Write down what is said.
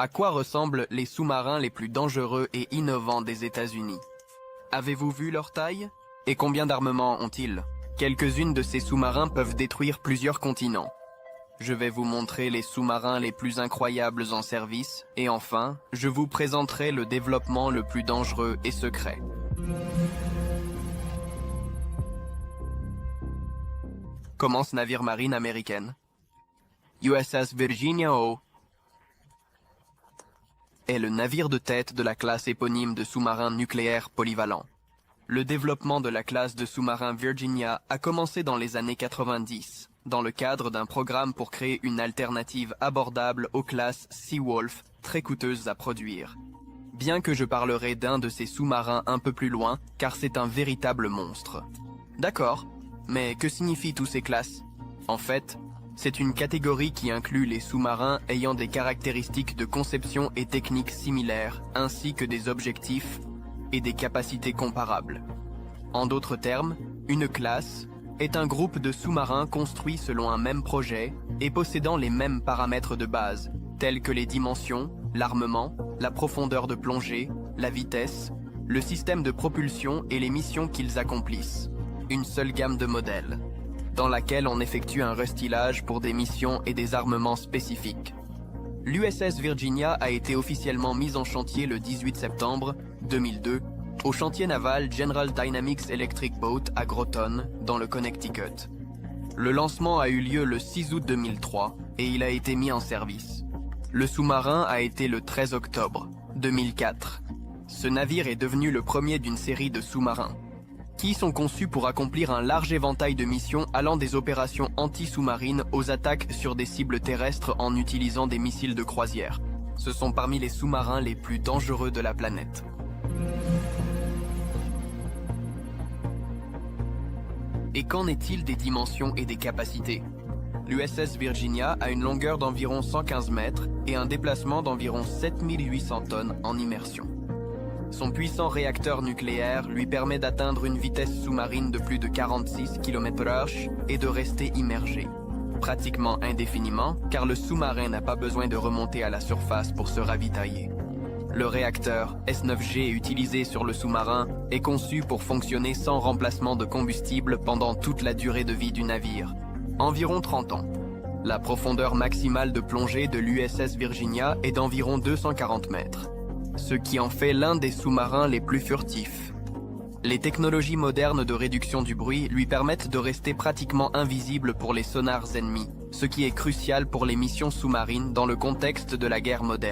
À quoi ressemblent les sous-marins les plus dangereux et innovants des États-Unis? Avez-vous vu leur taille? Et combien d'armements ont-ils? Quelques-unes de ces sous-marins peuvent détruire plusieurs continents. Je vais vous montrer les sous-marins les plus incroyables en service, et enfin, je vous présenterai le développement le plus dangereux et secret. Commence navire marine américaine. USS Virginia O est le navire de tête de la classe éponyme de sous-marins nucléaires polyvalents. Le développement de la classe de sous-marins Virginia a commencé dans les années 90, dans le cadre d'un programme pour créer une alternative abordable aux classes Seawolf, très coûteuses à produire. Bien que je parlerai d'un de ces sous-marins un peu plus loin, car c'est un véritable monstre. D'accord, mais que signifient tous ces classes? En fait, c'est une catégorie qui inclut les sous-marins ayant des caractéristiques de conception et techniques similaires, ainsi que des objectifs et des capacités comparables. En d'autres termes, une classe est un groupe de sous-marins construits selon un même projet et possédant les mêmes paramètres de base, tels que les dimensions, l'armement, la profondeur de plongée, la vitesse, le système de propulsion et les missions qu'ils accomplissent. Une seule gamme de modèles, dans laquelle on effectue un restylage pour des missions et des armements spécifiques. L'USS Virginia a été officiellement mise en chantier le 18 septembre 2002 au chantier naval General Dynamics Electric Boat à Groton, dans le Connecticut. Le lancement a eu lieu le 6 août 2003 et il a été mis en service. Le sous-marin a été le 13 octobre 2004. Ce navire est devenu le premier d'une série de sous-marins qui sont conçus pour accomplir un large éventail de missions allant des opérations anti-sous-marines aux attaques sur des cibles terrestres en utilisant des missiles de croisière. Ce sont parmi les sous-marins les plus dangereux de la planète. Et qu'en est-il des dimensions et des capacités? L'USS Virginia a une longueur d'environ 115 mètres et un déplacement d'environ 7800 tonnes en immersion. Son puissant réacteur nucléaire lui permet d'atteindre une vitesse sous-marine de plus de 46 km/h et de rester immergé, pratiquement indéfiniment, car le sous-marin n'a pas besoin de remonter à la surface pour se ravitailler. Le réacteur S9G utilisé sur le sous-marin est conçu pour fonctionner sans remplacement de combustible pendant toute la durée de vie du navire, environ 30 ans. La profondeur maximale de plongée de l'USS Virginia est d'environ 240 mètres. Ce qui en fait l'un des sous-marins les plus furtifs. Les technologies modernes de réduction du bruit lui permettent de rester pratiquement invisible pour les sonars ennemis, ce qui est crucial pour les missions sous-marines dans le contexte de la guerre moderne.